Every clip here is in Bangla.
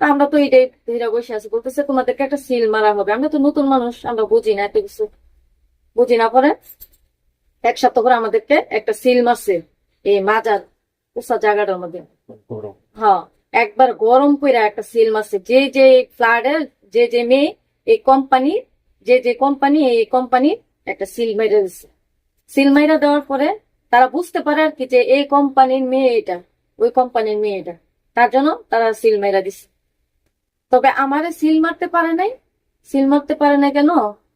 তা আমরা তো এইটাই ধীরে বসে আছি, বলতেছে তোমাদেরকে একটা সিল মারা হবে। আমরা তো নতুন মানুষ, আমরা বুঝি না এত কিছু, বুঝি না। পরে এক সপ্তাহ পরে আমাদেরকে একটা সিল মারছে এই মাজার উষা জায়গাটার মধ্যে। গরম। হ্যাঁ, একবার গরম কইরা একটা সিল মারছে। যে যে ফ্ল্যাটের যে যে মেয়ে এই কোম্পানি, যে যে কোম্পানি এই কোম্পানি একটা সিল মেরে দিচ্ছে। সিল মাইরা দেওয়ার পরে তারা বুঝতে পারে আর কি যে এই কোম্পানির মেয়ে এটা, ওই কোম্পানির মেয়ে এটা, তার জন্য তারা সিল মাইরা দিচ্ছে। তবে আমারে সিল মারতে পারে নাই। সিল মারতে পারে না কেন?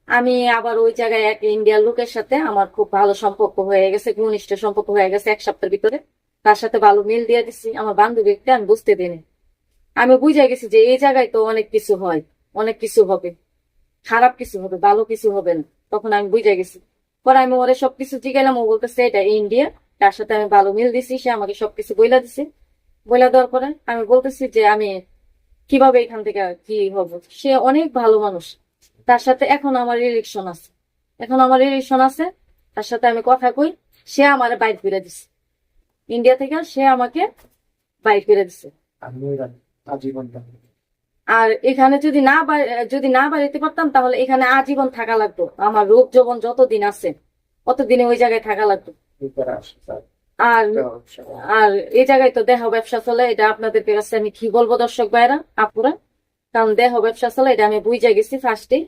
আমি আবার ওই জায়গায় এক ইন্ডিয়ার লোকের সাথে আমার খুব ভালো সম্পর্ক হয়ে গেছে, ঘনিষ্ঠ সম্পর্ক হয়ে গেছে এক সপ্তাহের ভিতরে। তার সাথে ভালো মিল দিয়ে দিচ্ছি, আমার বান্ধবীকে আমি বুঝতে দিইনি। আমি বুঝে গেছি যে এই জায়গায় তো অনেক কিছু হয়, অনেক কিছু হবে, খারাপ কিছু হবে, ভালো কিছু হবে না। তখন আমি বুঝে গেছি। পরে আমি ওরে সবকিছু জিজ্ঞাসলাম, ও বলতেছে এটা ইন্ডিয়া। তার সাথে আমি ভালো মিল দিছি, সে আমাকে সবকিছু বইলা দিছে। বইলা দেওয়ার পরে আমি বলতেছি যে আমি কিভাবে এখান থেকে কি হব। সে অনেক ভালো মানুষ, তার সাথে এখন আমার রিলেশন আছে, এখন আমার রিলেশন আছে, তার সাথে আমি কথা কই। সে আমার বাইক ফিরে দিছে, ইন্ডিয়া থেকে সে আমাকে বাইক ফিরে দিছে। আমি আজীবন থাকবো। আর এখানে যদি না বাড়িতে পারতাম তাহলে এখানে আজীবন থাকা লাগতো। আমার রোগ যৌবন যতদিন আছে অতদিনে ওই জায়গায় থাকা লাগতো। ভিতরে আসে স্যার। আর আর এই জায়গায় তো দেহ ব্যবসা চলে, এটা আপনাদের কাছে আমি কি বলবো দর্শক ভাইরা আপুরা, কারণ দেহ ব্যবসা চলে এটা আমি বুঝে গেছি ফার্স্টে।